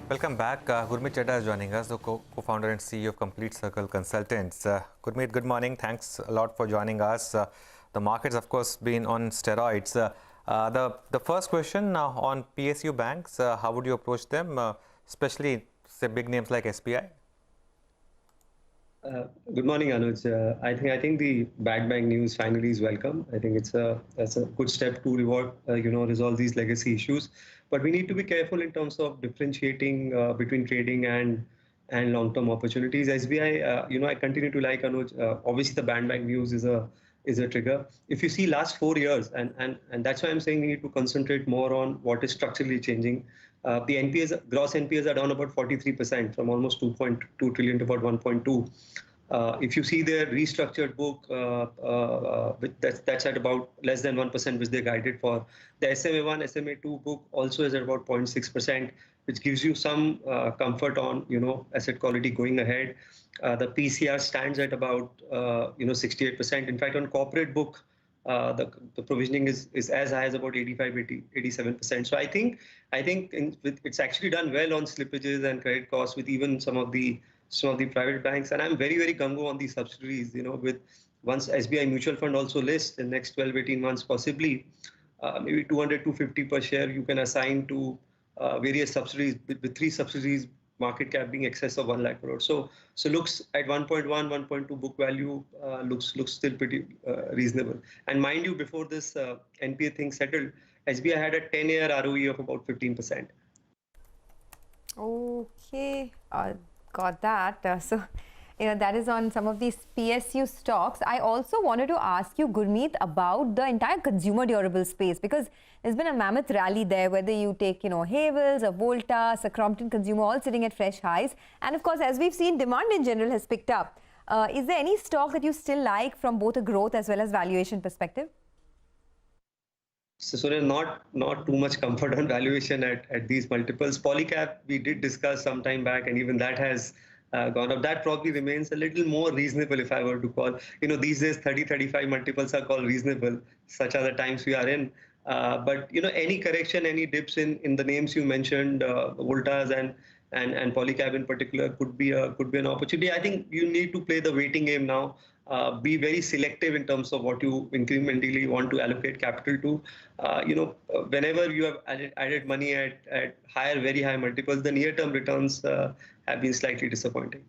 Welcome back. Gurmeet Chadha is joining us, the co-founder and CEO of Complete Circle Consultants. Gurmeet, good morning. Thanks a lot for joining us. The market's, of course, been on steroids. The first question on PSU banks, how would you approach them, especially, say, big names like SBI? Good morning, Anuj. I think the bad bank news finally is welcome. I think that's a good step to resolve these legacy issues. But we need to be careful in terms of differentiating between trading and long-term opportunities. SBI, I continue to like Anuj. Obviously, the bad bank news is a trigger. If you see last 4 years, and that's why I'm saying we need to concentrate more on what is structurally changing. The gross NPAs are down about 43% from almost 2.2 trillion to about 1.2. If you see their restructured book, that's at about less than 1%, which they guided for. The SMA1, SMA2 book also is at about 0.6%, which gives you some comfort on asset quality going ahead. The PCR stands at about 68%. In fact, on corporate book, the provisioning is as high as about 87%. So I think it's actually done well on slippages and credit costs with even some of the private banks. And I'm very gung-ho on these subsidiaries. With once SBI Mutual Fund also lists in the next 12-18 months, possibly maybe 200-250 per share you can assign to various subsidiaries, with 3 subsidiaries market cap being excess of 1 lakh crore. So looks at 1.1, 1.2 book value looks still pretty reasonable. And mind you, before this NPA thing settled, SBI had a 10-year ROE of about 15%. Okay, got that. So that is on some of these PSU stocks. I also wanted to ask you, Gurmeet, about the entire consumer durable space, because there's been a mammoth rally there, whether you take, Havells, or Voltas, or Crompton Consumer, all sitting at fresh highs. And of course, as we've seen, demand in general has picked up. Is there any stock that you still like from both a growth as well as valuation perspective? So there's not too much comfort on valuation at these multiples. Polycab, we did discuss some time back, and even that has gone up. That probably remains a little more reasonable, if I were to call. These days 30-35 multiples are called reasonable. Such are the times we are in. But any correction, any dips in the names you mentioned, Voltas and Polycab in particular, could be an opportunity. I think you need to play the waiting game now. Be very selective in terms of what you incrementally want to allocate capital to. Whenever you have added money at very high multiples, the near-term returns have been slightly disappointing.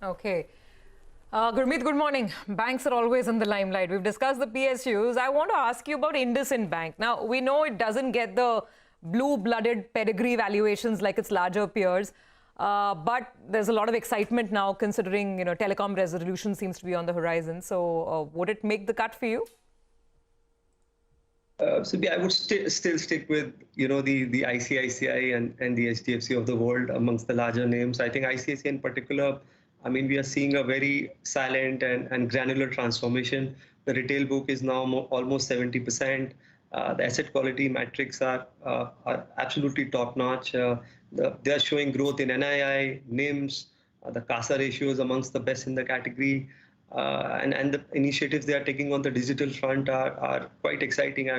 Okay. Gurmeet, good morning. Banks are always in the limelight. We've discussed the PSUs. I want to ask you about IndusInd Bank. Now, we know it doesn't get the blue-blooded pedigree valuations like its larger peers. But there's a lot of excitement now, considering telecom resolution seems to be on the horizon. So would it make the cut for you? So I would still stick with the ICICI and the HDFC of the world amongst the larger names. I think ICICI in particular, I mean, we are seeing a very silent and granular transformation. The retail book is now almost 70%. The asset quality metrics are absolutely top-notch. They are showing growth in NII, NIMs, the CASA ratios amongst the best in the category. And the initiatives they are taking on the digital front are quite exciting.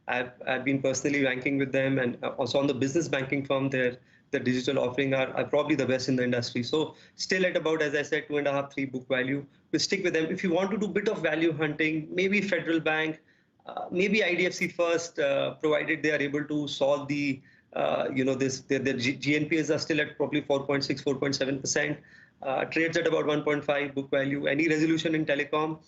I've been personally ranking with them, and also on the business banking firm, the digital offering are probably the best in the industry. So still at about, as I said, 2.5, 3 book value. We stick with them. If you want to do a bit of value hunting, maybe Federal Bank, maybe IDFC First, provided they are able to solve the their GNPAs are still at probably 4.6, 4.7%. Trades at about 1.5 book value. Any resolution in telecom.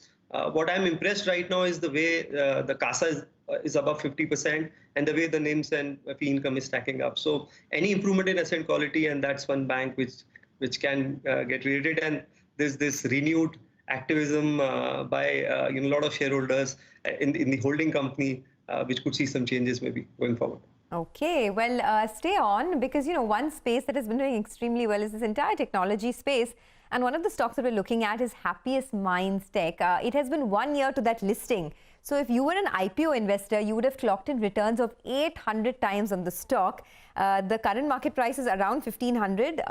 What I'm impressed right now is the way the CASA is above 50%, and the way the NIMs and fee income is stacking up. So any improvement in asset quality, and that's one bank which can get rated. And there's this renewed activism by a lot of shareholders in the holding company, which could see some changes maybe going forward. Okay, well, stay on, because one space that has been doing extremely well is this entire technology space. And one of the stocks that we're looking at is Happiest Minds Tech. It has been 1 year to that listing. So if you were an IPO investor, you would have clocked in returns of 800 times on the stock. The current market price is around 1,500,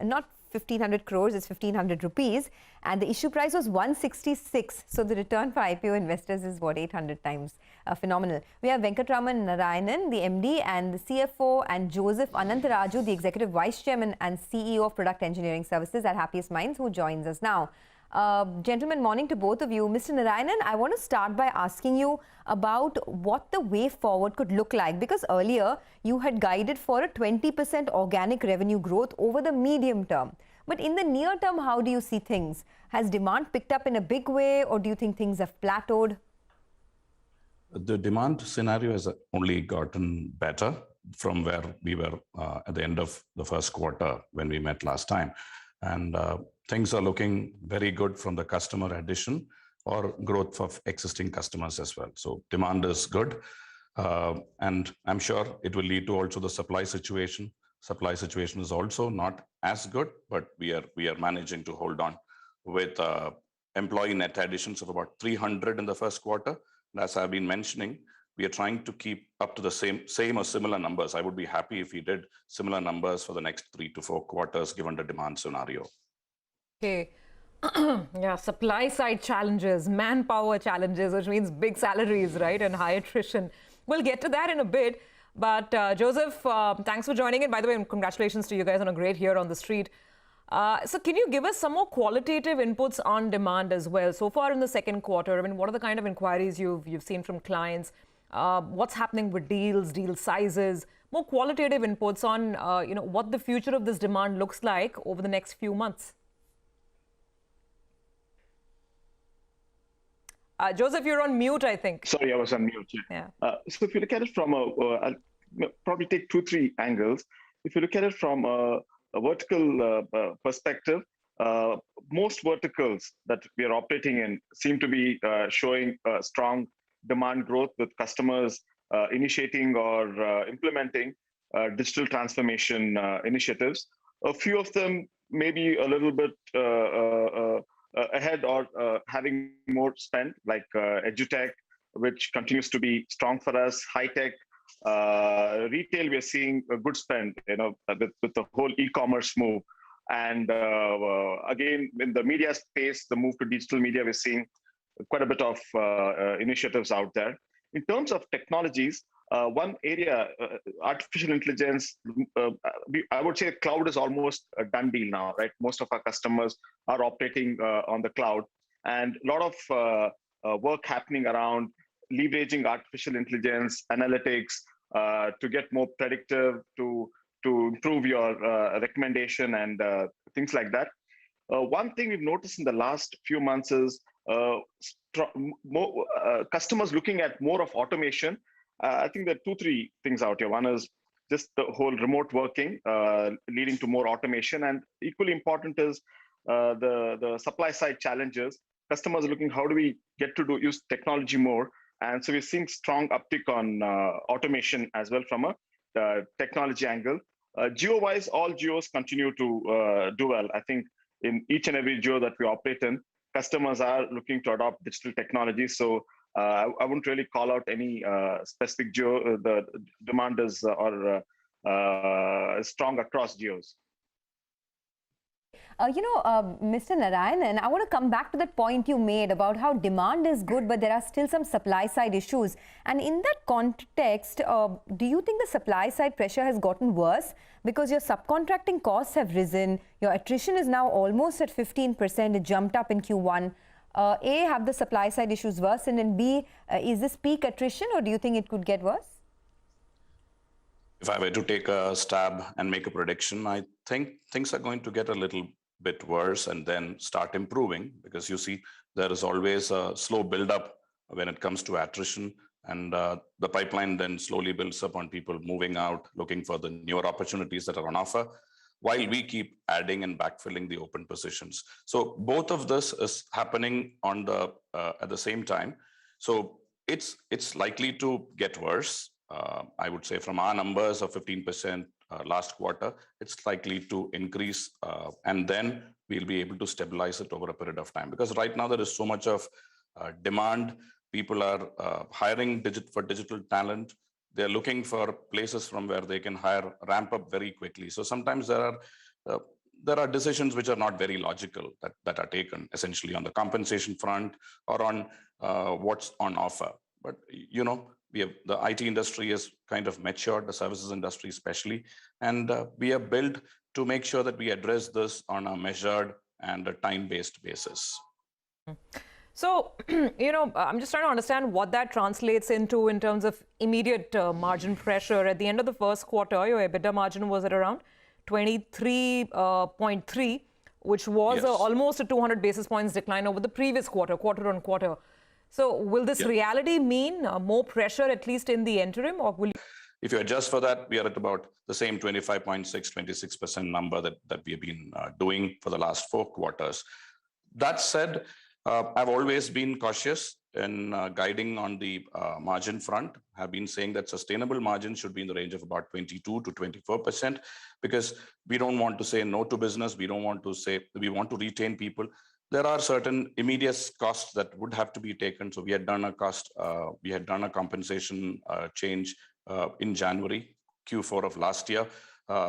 not 1,500 crores, it's 1,500 rupees, and the issue price was 166. So the return for IPO investors is what, 800 times. Phenomenal. We have Venkatraman Narayanan, the MD, and the CFO, and Joseph Anantaraju, the Executive Vice Chairman and CEO of Product Engineering Services at Happiest Minds, who joins us now. Gentlemen, morning to both of you. Mr. Narayanan, I want to start by asking you about what the way forward could look like, because earlier you had guided for a 20% organic revenue growth over the medium term. But in the near term, how do you see things? Has demand picked up in a big way, or do you think things have plateaued? The demand scenario has only gotten better from where we were at the end of the first quarter when we met last time. And things are looking very good from the customer addition or growth of existing customers as well. So demand is good. And I'm sure it will lead to also the supply situation. Supply situation is also not as good, but we are managing to hold on with employee net additions of about 300 in the first quarter. And as I've been mentioning, we are trying to keep up to the same or similar numbers. I would be happy if we did similar numbers for the next 3 to 4 quarters, given the demand scenario. Okay. Yeah, supply side challenges, manpower challenges, which means big salaries, right, and high attrition. We'll get to that in a bit. But Joseph, thanks for joining in. By the way, congratulations to you guys on a great year on the street. So can you give us some more qualitative inputs on demand as well? So far in the second quarter, I mean, what are the kind of inquiries you've seen from clients? What's happening with deals, deal sizes? More qualitative inputs on what the future of this demand looks like over the next few months. Joseph, you're on mute, I think. Sorry, I was on mute. Yeah. So if you look at it from I'll probably take 2-3 angles. If you look at it from a vertical perspective, most verticals that we are operating in seem to be showing strong demand growth, with customers initiating or implementing digital transformation initiatives. A few of them may be a little bit ahead or having more spend, like edutech, which continues to be strong for us. High tech, retail, we are seeing a good spend, with the whole e-commerce move. And again, in the media space, the move to digital media, we're seeing quite a bit of initiatives out there. In terms of technologies, one area, artificial intelligence, I would say cloud is almost a done deal now, right? Most of our customers are operating on the cloud, and a lot of work happening around leveraging artificial intelligence, analytics, to get more predictive, to improve your recommendation and things like that. One thing we've noticed in the last few months is customers looking at more of automation. I think there are 2-3 things out here. One is just the whole remote working, leading to more automation, and equally important is the supply side challenges. Customers are looking, how do we get to use technology more? And so we're seeing strong uptick on automation as well from a technology angle. Geo-wise, all geos continue to do well. I think in each and every geo that we operate in, customers are looking to adopt digital technology. So I wouldn't really call out any specific geo. The demand is strong across geos. Mr. Narayanan, I want to come back to that point you made about how demand is good, but there are still some supply side issues. And in that context, do you think the supply side pressure has gotten worse because your subcontracting costs have risen? Your attrition is now almost at 15%. It jumped up in Q1. A, have the supply side issues worsened? And B, is this peak attrition, or do you think it could get worse? If I were to take a stab and make a prediction, I think things are going to get a little bit worse and then start improving, because you see there is always a slow build-up when it comes to attrition, and the pipeline then slowly builds up on people moving out, looking for the newer opportunities that are on offer, while we keep adding and backfilling the open positions. So both of this is happening on the at the same time. So it's likely to get worse. I would say from our numbers of 15% last quarter, it's likely to increase, and then we'll be able to stabilize it over a period of time. Because right now there is so much of demand. People are hiring for digital talent. They're looking for places from where they can ramp up very quickly. So sometimes there are there are decisions which are not very logical that are taken essentially on the compensation front or on what's on offer. But, we have the IT industry is kind of matured, the services industry especially, and we are built to make sure that we address this on a measured and a time-based basis. So, I'm just trying to understand what that translates into in terms of immediate margin pressure. At the end of the first quarter, your EBITDA margin was at around 23.3, which was almost a 200 basis points decline over the previous quarter on quarter. So will this reality mean more pressure, at least in the interim, or will you... If you adjust for that, we are at about the same 25.6, 26% number that we have been doing for the last 4 quarters. That said, I've always been cautious in guiding on the margin front. I've been saying that sustainable margins should be in the range of about 22 to 24%, because we don't want to say no to business. We don't want to say we want to retain people. There are certain immediate costs that would have to be taken. So we had done a compensation change in January, Q4 of last year,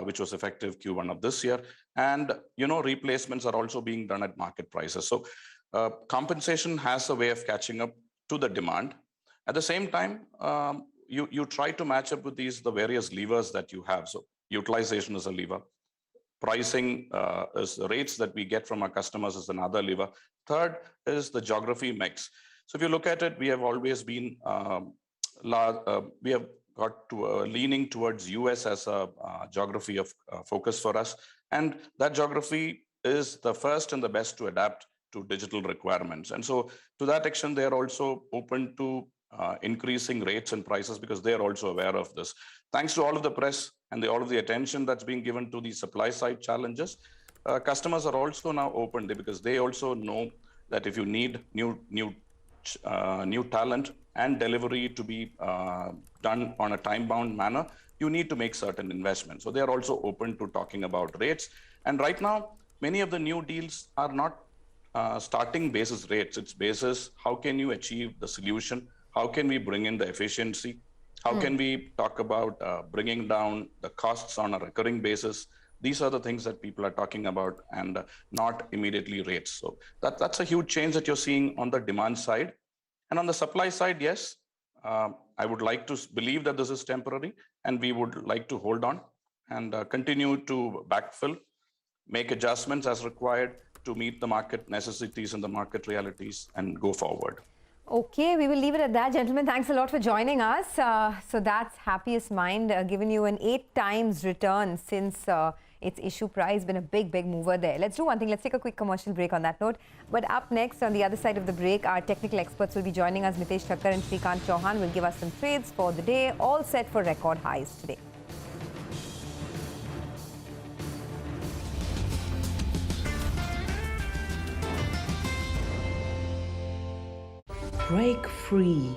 which was effective Q1 of this year. And, replacements are also being done at market prices. So compensation has a way of catching up to the demand. At the same time, you try to match up with the various levers that you have. So utilization is a lever. Pricing is the rates that we get from our customers is another lever. Third is the geography mix. So if you look at it, we have always been, we have got to leaning towards US as a geography of focus for us. And that geography is the first and the best to adapt to digital requirements. And so to that extent, they are also open to increasing rates and prices because they are also aware of this. Thanks to all of the press and all of the attention that's being given to the supply side challenges, customers are also now open because they also know that if you need new talent and delivery to be done on a time-bound manner, you need to make certain investments. So they are also open to talking about rates. And right now, many of the new deals are not starting basis rates. It's basis how can you achieve the solution? How can we bring in the efficiency? How can we talk about bringing down the costs on a recurring basis? These are the things that people are talking about and not immediately rates. So that's a huge change that you're seeing on the demand side. And on the supply side, yes, I would like to believe that this is temporary and we would like to hold on and continue to backfill, make adjustments as required to meet the market necessities and the market realities and go forward. Okay, we will leave it at that, gentlemen. Thanks a lot for joining us. So that's Happiest Mind, given you an 8 times return since its issue price, been a big mover there. Let's do one thing. Let's take a quick commercial break on that note. But up next, on the other side of the break, our technical experts will be joining us. Mitesh Thakkar and Shrikant Chauhan will give us some trades for the day, all set for record highs today. Break free.